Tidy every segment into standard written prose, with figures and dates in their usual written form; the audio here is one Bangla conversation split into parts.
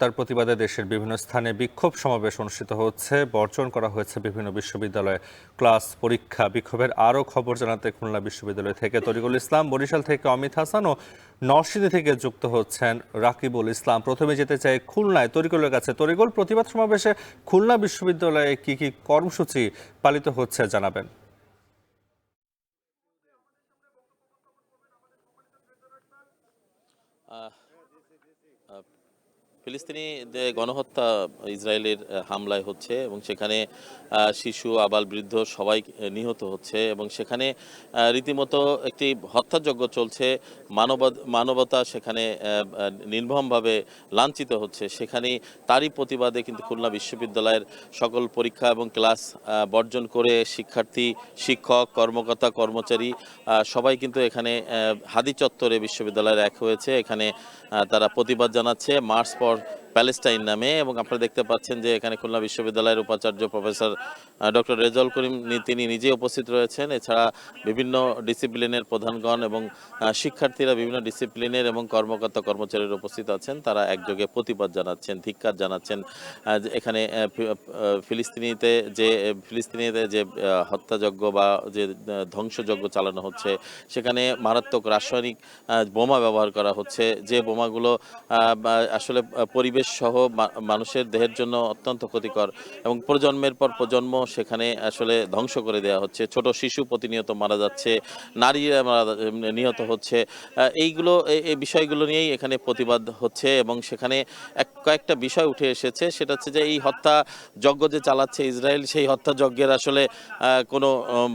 হত্যার প্রতিবাদে দেশের বিভিন্ন স্থানে বিক্ষোভ সমাবেশ অনুষ্ঠিত হচ্ছে। বর্জন করা হয়েছে বিভিন্ন বিশ্ববিদ্যালয়ে ক্লাস পরীক্ষা। বিক্ষোভের আরও খবর জানাতে খুলনা বিশ্ববিদ্যালয় থেকে তরিকুল ইসলাম, বরিশাল থেকে অমিত হাসান ও নরসিংদী থেকে যুক্ত হচ্ছেন রাকিবুল ইসলাম। প্রথমে যেতে চাই খুলনায় তরিকুলের কাছে। তরিকুল, প্রতিবাদ সমাবেশে খুলনা বিশ্ববিদ্যালয়ে কি কি কর্মসূচি পালিত হচ্ছে জানাবেন। ফিলিস্তিনি যে গণহত্যা ইসরায়েলের হামলায় হচ্ছে এবং সেখানে শিশু আবাল বৃদ্ধ সবাই নিহত হচ্ছে এবং সেখানে রীতিমতো একটি হত্যাযজ্ঞ চলছে। মানবতা সেখানে নির্মমভাবে লাঞ্ছিত হচ্ছে। সেখানে তারই প্রতিবাদে কিন্তু খুলনা বিশ্ববিদ্যালয়ের সকল পরীক্ষা এবং ক্লাস বর্জন করে শিক্ষার্থী, শিক্ষক, কর্মকর্তা, কর্মচারী সবাই কিন্তু এখানে হাদি চত্বরে বিশ্ববিদ্যালয়ের এক হয়েছে। এখানে তারা প্রতিবাদ জানাচ্ছে মার্চ ফর প্যালেস্টাইন নামে। এবং আপনারা দেখতে পাচ্ছেন যে এখানে খুলনা বিশ্ববিদ্যালয়ের উপাচার্য প্রফেসর ডক্টর রেজাউল করিম তিনি নিজে উপস্থিত রয়েছেন। এছাড়া বিভিন্ন ডিসিপ্লিনের প্রধানগণ এবং শিক্ষার্থীরা বিভিন্ন ডিসিপ্লিনের এবং কর্মকর্তা কর্মচারীরা উপস্থিত আছেন। তারা একযোগে প্রতিবাদ জানাচ্ছেন, ধিক্কার জানাচ্ছেন এখানে ফিলিস্তিনিতে যে হত্যাযজ্ঞ বা যে ধ্বংসযজ্ঞ চালানো হচ্ছে, সেখানে মারাত্মক রাসায়নিক বোমা ব্যবহার করা হচ্ছে, যে বোমাগুলো আসলে পরিবেশ সহ মানুষের দেহের জন্য অত্যন্ত ক্ষতিকর এবং প্রজন্মের পর প্রজন্ম সেখানে আসলে ধ্বংস করে দেওয়া হচ্ছে। ছোট শিশু প্রতিনিয়ত মারা যাচ্ছে, নারীরা নিহত হচ্ছে। এই বিষয়গুলো নিয়েই এখানে প্রতিবাদ হচ্ছে এবং সেখানে কয়েকটা বিষয় উঠে এসেছে। সেটা হচ্ছে যে এই হত্যা যজ্ঞ যে চালাচ্ছে ইসরায়েল, সেই হত্যা যজ্ঞের আসলে কোনো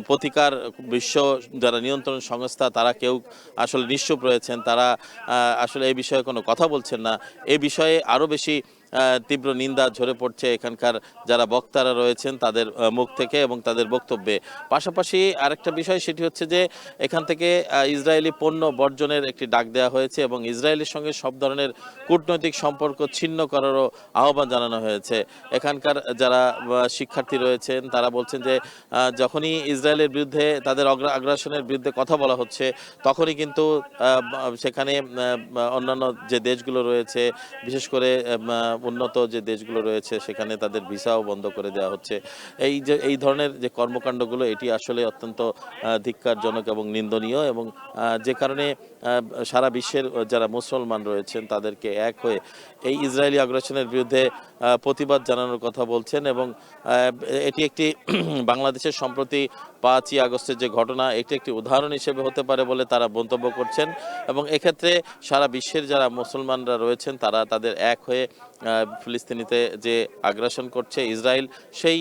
প্রতিকার বিশ্ব যারা নিয়ন্ত্রণ সংস্থা তারা কেউ আসলে নিশ্চুপ রয়েছেন। তারা আসলে এই বিষয়ে কোনো কথা বলছেন না। এই বিষয়ে আরও বেশি তীব্র নিন্দা ঝরে পড়ছে এখানকার যারা বক্তারা রয়েছেন তাদের মুখ থেকে এবং তাদের বক্তব্যে। পাশাপাশি আরেকটা বিষয়, সেটি হচ্ছে যে এখান থেকে ইসরায়েলি পণ্য বর্জনের একটি ডাক দেওয়া হয়েছে এবং ইসরায়েলের সঙ্গে সব ধরনের কূটনৈতিক সম্পর্ক ছিন্ন করারও আহ্বান জানানো হয়েছে। এখানকার যারা শিক্ষার্থী রয়েছেন তারা বলছেন যে যখনই ইসরায়েলের বিরুদ্ধে তাদের আগ্রাসনের বিরুদ্ধে কথা বলা হচ্ছে, তখনই কিন্তু সেখানে অন্যান্য যে দেশগুলো রয়েছে, বিশেষ করে উন্নত যে দেশগুলো রয়েছে, সেখানে তাদের ভিসাও বন্ধ করে দেওয়া হচ্ছে। এই ধরনের যে কর্মকাণ্ডগুলো, এটি আসলে অত্যন্ত ধিক্কারজনক এবং নিন্দনীয় এবং যে কারণে সারা বিশ্বের যারা মুসলমান রয়েছেন তাদেরকে এক হয়ে এই ইসরায়েলি আগ্রাসনের বিরুদ্ধে প্রতিবাদ জানানোর কথা বলছেন। এবং এটি একটি বাংলাদেশের সম্প্রতি 5ই আগস্টের যে ঘটনা, এটি একটি উদাহরণ হিসেবে হতে পারে বলে তারা মন্তব্য করছেন। এবং এক্ষেত্রে সারা বিশ্বের যারা মুসলমানরা রয়েছেন তারা তাদের এক হয়ে ফিলিস্তিনিতে যে আগ্রাসন করছে ইসরায়েল, সেই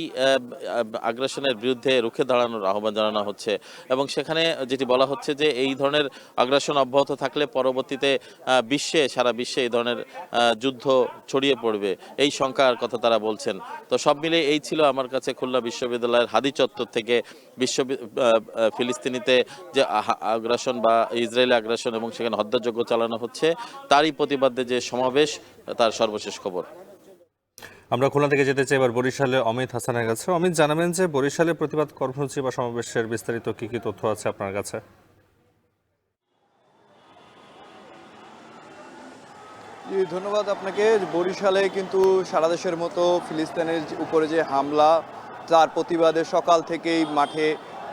আগ্রাসনের বিরুদ্ধে রুখে দাঁড়ানোর আহ্বান জানানো হচ্ছে। এবং সেখানে যেটি বলা হচ্ছে যে এই ধরনের আগ্রাসন অব্যাহত থাকলে পরবর্তীতে সারা বিশ্বে এই ধরনের যুদ্ধ ছড়িয়ে পড়বে, এই শঙ্কার কথা তারা বলছেন। তো সব মিলে এই ছিল আমার কাছে খুলনা বিশ্ববিদ্যালয়ের হাদি চত্বর থেকে ফিলিস্তিনিতে যে আগ্রাসন বা ইসরায়েলি আগ্রাসন এবং সেখানে হত্যাযজ্ঞ চালানো হচ্ছে, তারই প্রতিবাদে যে সমাবেশ, তার সর্বশেষ খবর। আমরা খুলনা থেকে যেতে চাই এবার বরিশালে অমিত হাসানের কাছে। অমিত, জানাবেন যে বরিশালে প্রতিবাদ কর্মসূচি বা সমাবেশের বিস্তারিত কি কি তথ্য আছে আপনার কাছে? জি, ধন্যবাদ আপনাকে। বরিশালে কিন্তু সারা দেশের মতো ফিলিস্তিনের উপরে যে হামলা, তার প্রতিবাদে সকাল থেকেই মাঠে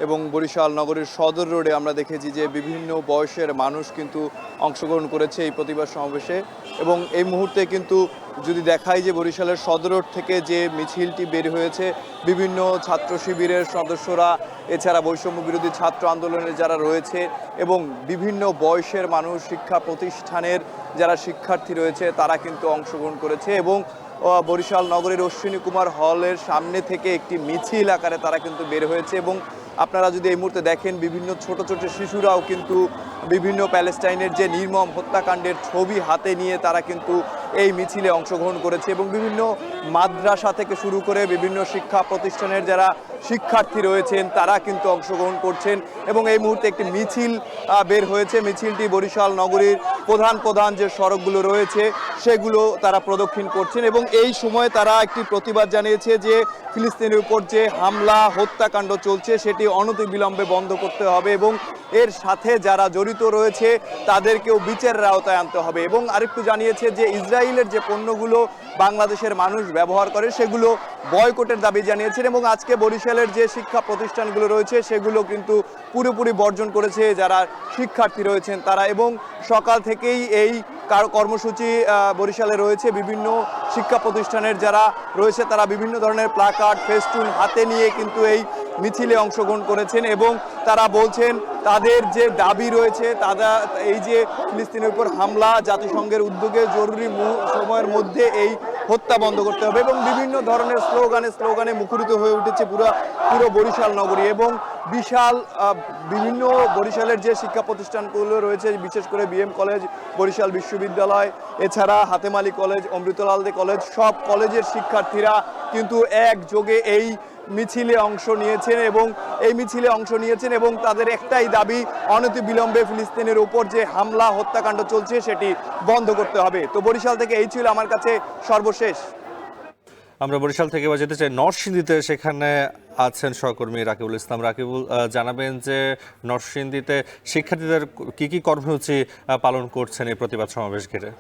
এবং বরিশাল নগরীর সদর রোডে আমরা দেখেছি যে বিভিন্ন বয়সের মানুষ কিন্তু অংশগ্রহণ করেছে এই প্রতিবাদ সমাবেশে। এবং এই মুহূর্তে কিন্তু যদি দেখাই যে বরিশালের সদর রোড থেকে যে মিছিলটি বের হয়েছে, বিভিন্ন ছাত্র শিবিরের সদস্যরা, এছাড়া বৈষম্য বিরোধী ছাত্র আন্দোলনের যারা রয়েছে এবং বিভিন্ন বয়সের মানুষ, শিক্ষা প্রতিষ্ঠানের যারা শিক্ষার্থী রয়েছে তারা কিন্তু অংশগ্রহণ করেছে। এবং বরিশাল নগরীর অশ্বিনী কুমার হলের সামনে থেকে একটি মিছিল আকারে তারা কিন্তু বের হয়েছে। এবং আপনারা যদি এই মুহূর্তে দেখেন, বিভিন্ন ছোট ছোট শিশুরাও কিন্তু বিভিন্ন প্যালেস্টাইনের যে নির্মম হত্যাকাণ্ডের ছবি হাতে নিয়ে তারা কিন্তু এই মিছিলে অংশগ্রহণ করেছে। এবং বিভিন্ন মাদ্রাসা থেকে শুরু করে বিভিন্ন শিক্ষা প্রতিষ্ঠানের যারা শিক্ষার্থী রয়েছেন তারা কিন্তু অংশগ্রহণ করছেন। এবং এই মুহূর্তে একটি মিছিল বের হয়েছে। মিছিলটি বরিশাল নগরীর প্রধান প্রধান যে সড়কগুলো রয়েছে সেগুলো তারা প্রদক্ষিণ করছেন এবং এই সময় তারা একটি প্রতিবাদ জানিয়েছে যে ফিলিস্তিনের উপর যে হামলা হত্যাকাণ্ড চলছে সেটি অনতিবিলম্বে বন্ধ করতে হবে এবং এর সাথে যারা জড়িত রয়েছে তাদেরকেও বিচারের আওতায় আনতে হবে এবং আরেকটু জানিয়েছে যে ইসরায়েলের যে পণ্যগুলো বাংলাদেশের মানুষ ব্যবহার করে সেগুলো বয়কটের দাবি জানিয়েছেন এবং আজকে বরিশালের যে শিক্ষা প্রতিষ্ঠানগুলো রয়েছে সেগুলো কিন্তু পুরোপুরি বর্জন করেছে যারা শিক্ষার্থী রয়েছেন তারা এবং সকাল থেকেই এই কর্মসূচি বরিশালে রয়েছে বিভিন্ন শিক্ষা প্রতিষ্ঠানের যারা রয়েছে তারা বিভিন্ন ধরনের প্লাকার্ড ফেস্টুন হাতে নিয়ে কিন্তু এই মিছিলে অংশগ্রহণ করেছেন এবং তারা বলছেন তাদের যে দাবি রয়েছে তারা এই যে ফিলিস্তিনের উপর হামলা জাতিসংঘের উদ্যোগে জরুরি সময়ের মধ্যে এই হত্যা বন্ধ করতে হবে এবং বিভিন্ন ধরনের স্লোগানে মুখরিত হয়ে উঠেছে পুরো বরিশাল নগরী এবং বিশাল বিভিন্ন বরিশালের যে শিক্ষা প্রতিষ্ঠানগুলো রয়েছে বিশেষ করে বিএম কলেজ বরিশাল বিশ্ববিদ্যালয় এছাড়া হাতেম আলী কলেজ অমৃতলাল দে কলেজ সব কলেজের শিক্ষার্থীরা কিন্তু একযোগে এই মিছিলে অংশ নিয়েছেন এবং তাদের একটাই দাবি অনতিবিলম্বে ফিলিস্তিনের উপর যে হামলা হত্যাকাণ্ড চলছে সেটি বন্ধ করতে হবে। তো বরিশাল থেকে এই ছিল আমার কাছে সর্বশেষ। আমরা বরিশাল থেকে এবার যেতে চাই নরসিংদীতে, সেখানে আছেন সহকর্মী রাকিবুল ইসলাম। রাকিবুল, জানাবেন যে নরসিংদীতে শিক্ষার্থীদের কি কি কর্মসূচি পালন করছেন এই প্রতিবাদ সমাবেশ ঘিরে?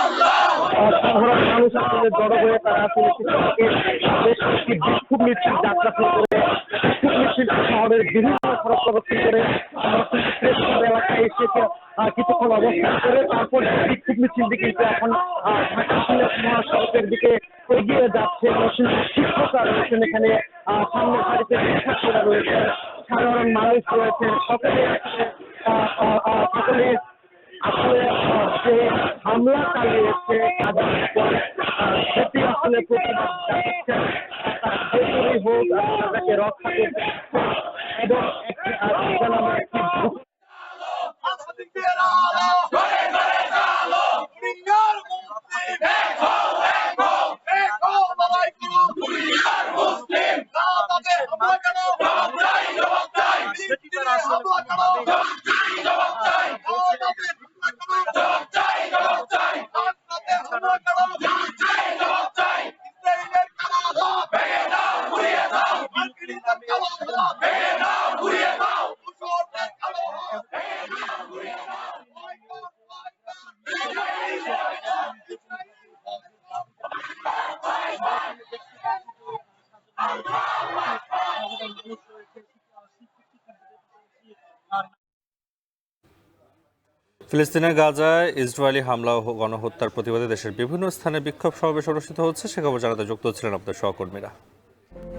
সাধারণ মানুষ আসলে জড়ো হয়ে তারা আসলে বিক্ষোভ মিছিল যাত্রা শুরু করে বিক্ষোভ মিছিল শহরের বিভিন্ন সড়ক প্রদক্ষিণ করে প্রেস ক্লাব এলাকায় এসে কিছুক্ষণ অবস্থান করে তারপর বিক্ষোভ মিছিলটি কিন্তু এখন ঢাকা সিলেট মহাসড়কের দিকে এগিয়ে যাচ্ছে। শিক্ষকরা রয়েছেন এখানে, সামনের সারিতে শিক্ষার্থীরা রয়েছেন, সাধারণ মানুষ রয়েছেন, সকলে আসলে যে হামলা চালিয়েছে তাদের উপর সেটি আসলে প্রতিবাদ জানাচ্ছেন যেগুলি হোক তাদেরকে রক্ষা করতে এবং একটি ফিলিস্তিনের গাজায় ইসরায়েলি হামলা ও গণহত্যার প্রতিবাদে দেশের বিভিন্ন স্থানে বিক্ষোভ সমাবেশ অনুষ্ঠিত হচ্ছে। সে খবর জানাতে যুক্ত ছিলেন আপনাদের সহকর্মীরা।